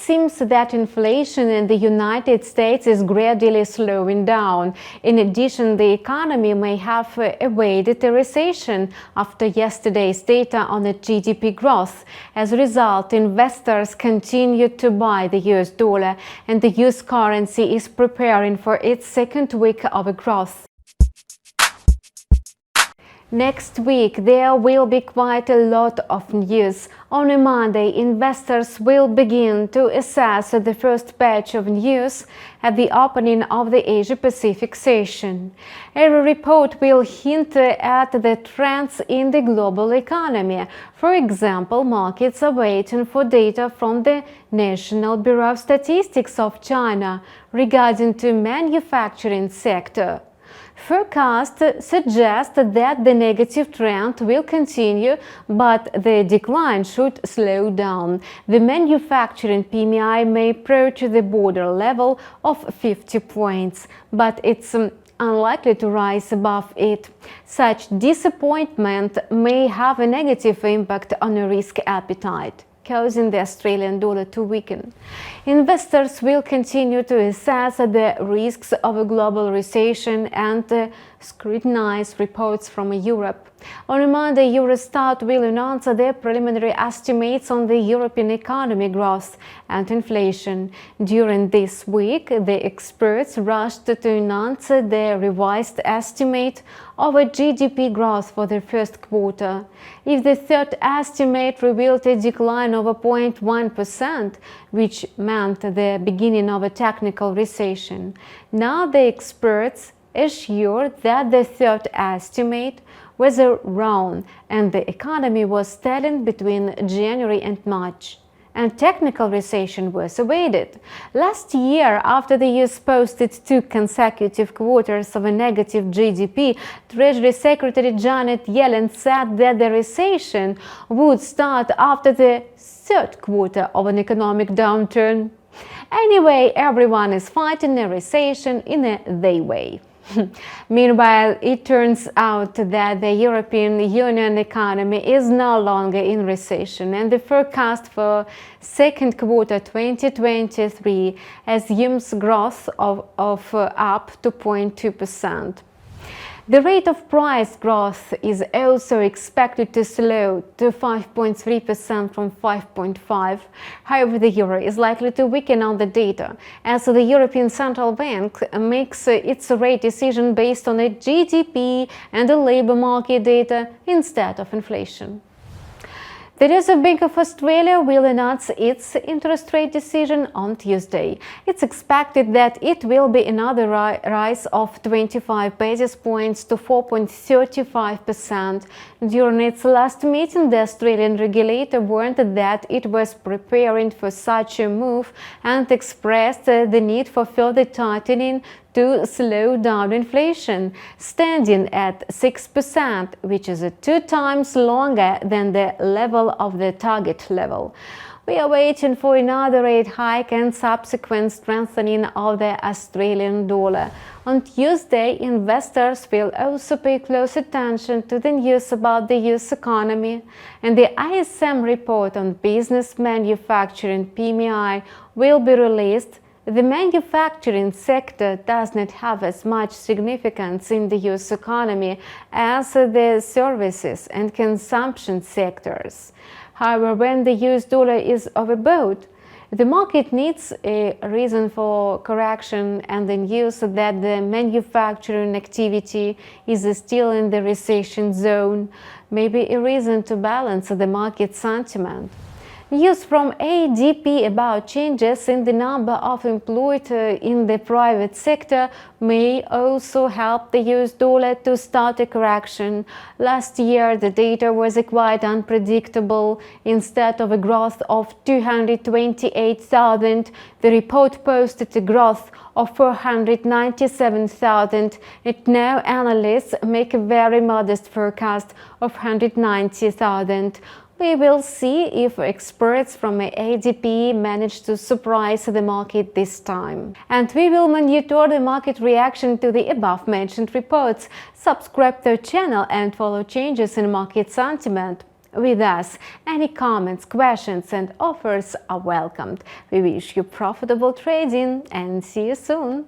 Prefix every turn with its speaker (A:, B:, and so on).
A: seems that inflation in the United States is gradually slowing down. In addition, the economy may have evaded a recession after yesterday's data on its GDP growth. As a result, investors continue to buy the US dollar, and the US currency is preparing for its second week of growth. Next week, there will be quite a lot of news. On a Monday, investors will begin to assess the first batch of news at the opening of the Asia-Pacific session. Every report will hint at the trends in the global economy. For example, markets are waiting for data from the National Bureau of Statistics of China regarding the manufacturing sector. Forecasts suggest that the negative trend will continue, but the decline should slow down. The manufacturing PMI may approach the border level of 50 points, but it's unlikely to rise above it. Such disappointment may have a negative impact on a risk appetite, causing the Australian dollar to weaken. Investors will continue to assess the risks of a global recession and scrutinize reports from Europe. On Monday, Eurostat will announce their preliminary estimates on the European economy growth and inflation. During this week, the experts rushed to announce their revised estimate of a GDP growth for the first quarter. If the third estimate revealed a decline of 0.1%, which meant the beginning of a technical recession, now the experts assured that the third estimate was wrong and the economy was steady between January and March, and technical recession was avoided. Last year, after the US posted 2 consecutive quarters of a negative GDP, Treasury Secretary Janet Yellen said that the recession would start after the third quarter of an economic downturn. Anyway, everyone is fighting a recession in their way. Meanwhile, it turns out that the European Union economy is no longer in recession, and the forecast for second quarter 2023 assumes growth of up to 0.2%. The rate of price growth is also expected to slow to 5.3% from 5.5%. However, the euro is likely to weaken on the data, as the European Central Bank makes its rate decision based on the GDP and the labor market data instead of inflation. The Reserve Bank of Australia will announce its interest rate decision on Tuesday. It's expected that it will be another rise of 25 basis points to 4.35%. During its last meeting, the Australian regulator warned that it was preparing for such a move and expressed the need for further tightening to slow down inflation, standing at 6%, which is 2 times longer than the level of the target level. We are waiting for another rate hike and subsequent strengthening of the Australian dollar. On Tuesday, investors will also pay close attention to the news about the US economy, and the ISM report on business manufacturing PMI will be released. The manufacturing sector does not have as much significance in the US economy as the services and consumption sectors. However, when the US dollar is overbought, the market needs a reason for correction, and the news that the manufacturing activity is still in the recession zone may be a reason to balance the market sentiment. News from ADP about changes in the number of employed in the private sector may also help the US dollar to start a correction. Last year, the data was quite unpredictable. Instead of a growth of 228,000, the report posted a growth of 497,000. And now analysts make a very modest forecast of 190,000. We will see if experts from ADP manage to surprise the market this time. And we will monitor the market reaction to the above-mentioned reports. Subscribe to our channel and follow changes in market sentiment. with us. Any comments, questions and offers are welcomed. We wish you profitable trading and see you soon.